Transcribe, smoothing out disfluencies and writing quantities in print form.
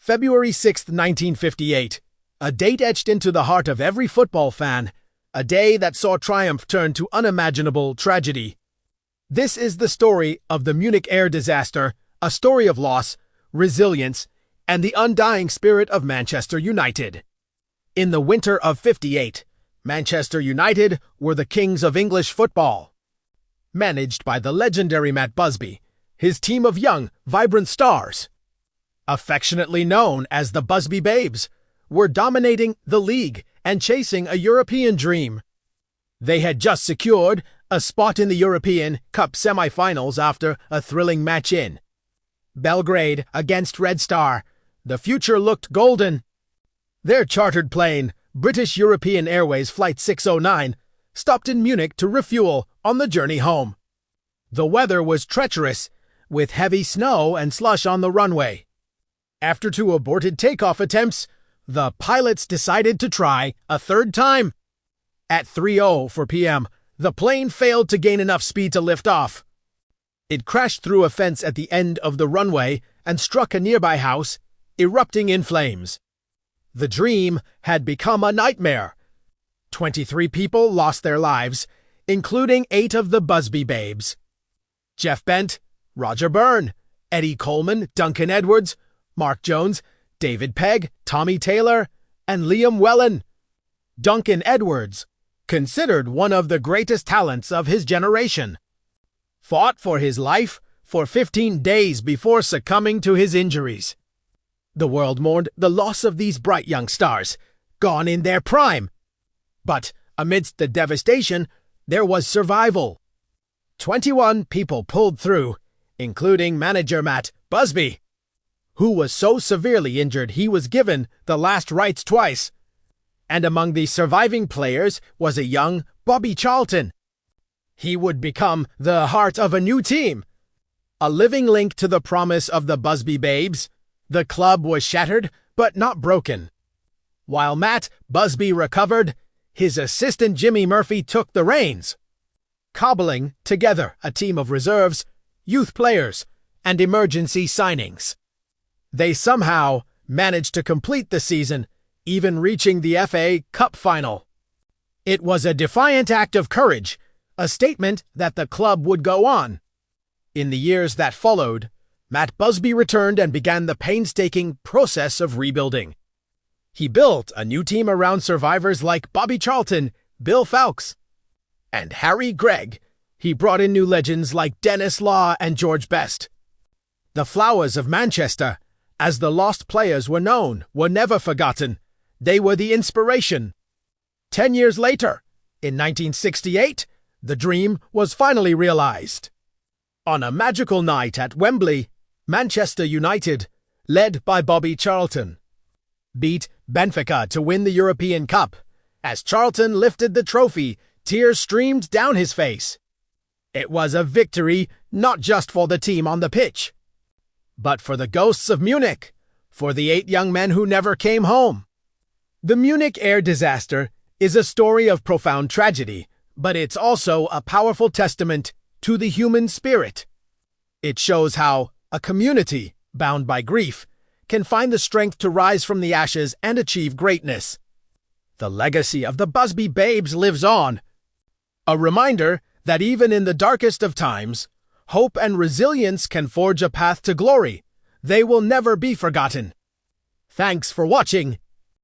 February 6, 1958. A date etched into the heart of every football fan. A day that saw triumph turn to unimaginable tragedy. This is the story of the Munich air disaster, a story of loss, resilience, and the undying spirit of Manchester United. In the winter of '58, Manchester United were the kings of English football. Managed by the legendary Matt Busby, his team of young, vibrant stars, affectionately known as the Busby Babes, were dominating the league and chasing a European dream. They had just secured a spot in the European Cup semi-finals after a thrilling match in Belgrade against Red Star. The future looked golden. Their chartered plane, British European Airways Flight 609, stopped in Munich to refuel on the journey home. The weather was treacherous, with heavy snow and slush on the runway. After 2 aborted takeoff attempts, the pilots decided to try a third time. At 3:04 p.m., the plane failed to gain enough speed to lift off. It crashed through a fence at the end of the runway and struck a nearby house, erupting in flames. The dream had become a nightmare. 23 people lost their lives, including 8 of the Busby Babes. Jeff Bent, Roger Byrne, Eddie Coleman, Duncan Edwards, Mark Jones, David Pegg, Tommy Taylor, and Liam Whelan. Duncan Edwards, considered one of the greatest talents of his generation, fought for his life for 15 days before succumbing to his injuries. The world mourned the loss of these bright young stars, gone in their prime. But amidst the devastation, there was survival. 21 people pulled through, including manager Matt Busby, who was so severely injured he was given the last rites twice. And among the surviving players was a young Bobby Charlton. He would become the heart of a new team, a living link to the promise of the Busby Babes. The club was shattered, but not broken. While Matt Busby recovered, his assistant Jimmy Murphy took the reins, cobbling together a team of reserves, youth players, and emergency signings. They somehow managed to complete the season, even reaching the FA Cup final. It was a defiant act of courage, a statement that the club would go on. In the years that followed, Matt Busby returned and began the painstaking process of rebuilding. He built a new team around survivors like Bobby Charlton, Bill Fowkes, and Harry Gregg. He brought in new legends like Dennis Law and George Best. The Flowers of Manchester, as the lost players were known, were never forgotten. They were the inspiration. 10 years later, in 1968, the dream was finally realized. On a magical night at Wembley, Manchester United, led by Bobby Charlton, beat Benfica to win the European Cup. As Charlton lifted the trophy, tears streamed down his face. It was a victory not just for the team on the pitch, but for the ghosts of Munich, for the 8 young men who never came home. The Munich air disaster is a story of profound tragedy, but it's also a powerful testament to the human spirit. It shows how a community, bound by grief, can find the strength to rise from the ashes and achieve greatness. The legacy of the Busby Babes lives on, a reminder that even in the darkest of times, hope and resilience can forge a path to glory. They will never be forgotten. Thanks for watching.